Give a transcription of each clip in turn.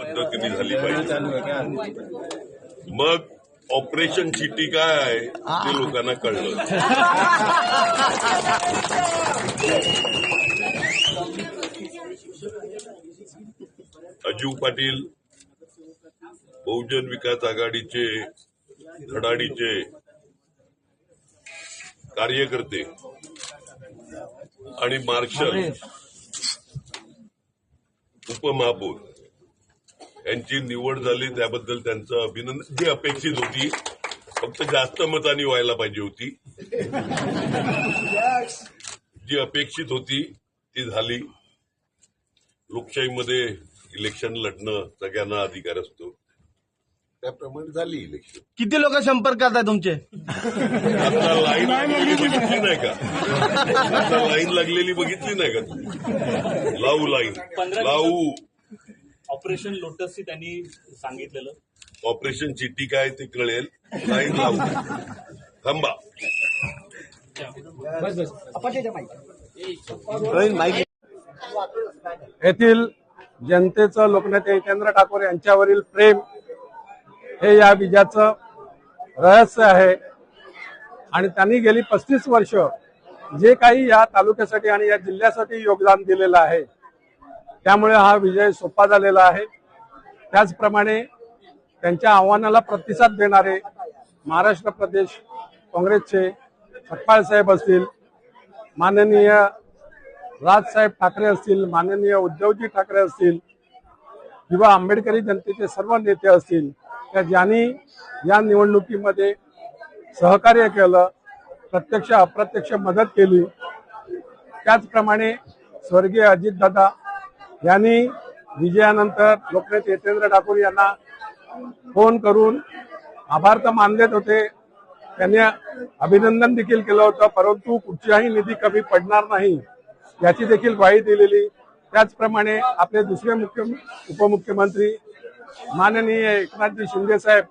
पद्धतीने झाली पाहिजे. मग ऑपरेशन चिट्टी काय आहे ते लोकांना कळलं. अजू पाटील बहुजन विकास आघाडीचे धडाडीचे कार्यकर्ते आणि मार्शल उपमहापौर यांची निवड झाली त्याबद्दल त्यांचं अभिनंदन. जी अपेक्षित होती, फक्त जास्त मतांनी व्हायला पाहिजे होती. जी अपेक्षित होती ती झाली. लोकशाहीमध्ये इलेक्शन लढणं सगळ्यांना अधिकार असतो, त्याप्रमाणे झाली इलेक्शन. किती लोक संपर्कात आहे तुमचे? आता लाईन लागलेली बघितली नाही का? आता लाईन लागलेली बघितली नाही का तुम्ही? लावू लाईन लावू. ऑपरेशन लोटसची त्यांनी सांगितलेलं. ऑपरेशन चिट्टी काय ते कळेल. लाईन लावू. थांबा. येथील जनतेचं लोकनेते हितेंद्र ठाकूर यांच्यावरील प्रेम हे या विजयाचं रहस्य आहे. आणि त्यांनी गेली 35 वर्ष जे काही या तालुक्यासाठी आणि या जिल्ह्यासाठी योगदान दिलेलं आहे, त्यामुळे हा विजय सोपा झालेला आहे. त्याचप्रमाणे त्यांच्या आव्हानाला प्रतिसाद देणारे महाराष्ट्र प्रदेश काँग्रेसचे सपकाळ साहेब असतील, माननीय राजसाहेब ठाकरे असतील, माननीय उद्धवजी ठाकरे असतील किंवा आंबेडकरी जनतेचे सर्व नेते असतील, त्या ज्यांनी या निवडणुकीमध्ये सहकार्य केलं, प्रत्यक्ष अप्रत्यक्ष मदत केली. त्याचप्रमाणे स्वर्गीय अजितदादा यांनी विजयानंतर लोकनेते हितेंद्र ठाकूर यांना फोन करून आभार तर मानलेच होते, त्यांनी अभिनंदन देखील केलं होतं, परंतु कुठचाही निधी कमी पडणार नाही याची देखील ग्वाही दिलेली. त्याचप्रमाणे आपले दुसरे उपमुख्यमंत्री माननीय एकनाथजी शिंदे साहेब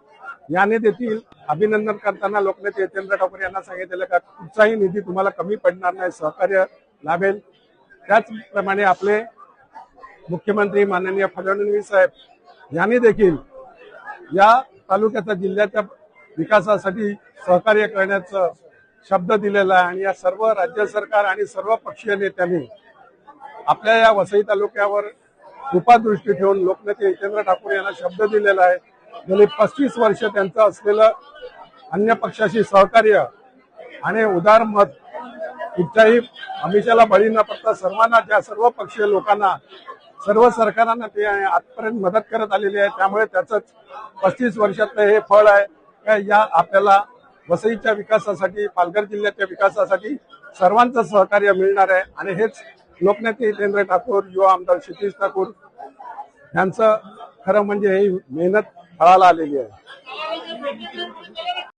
यांनी देखील अभिनंदन करताना लोकनेते हितेंद्र ठाकूर यांना सांगितलेलं का कुठचाही निधी तुम्हाला कमी पडणार नाही, सहकार्य लाभेल. त्याचप्रमाणे आपले मुख्यमंत्री माननीय फडणवीस साहेब यांनी देखील या तालुक्याच्या जिल्ह्याच्या विकासासाठी सहकार्य करण्याचा शब्द दिलेला आहे. आणि या सर्व राज्य सरकार आणि सर्व पक्षीय नेत्यांनी आपल्या या वसई तालुक्यावर कृपादृष्टी ठेवून लोकनेते हितेंद्र ठाकूर यांना शब्द दिलेला आहे. गेली 35 वर्ष त्यांचं असलेलं अन्य पक्षाशी सहकार्य आणि उदार मत, कुठच्याही आमिषाला बळी न पडता सर्वांना, त्या सर्व पक्षीय लोकांना, सर्व सरकारांना ते आजपर्यंत मदत करत आलेली आहे. त्यामुळे त्याचंच 35 वर्षातलं हे फळ आहे. या आपल्याला वसईच्या विकासासाठी, पालघर जिल्ह्याच्या विकासासाठी सर्वांचं सहकार्य मिळणार आहे. आणि हेच लोकनेते हितेंद्र ठाकूर, युवा आमदार क्षितिज ठाकूर यांचं खरं म्हणजे ही मेहनत फळाला आलेली आहे.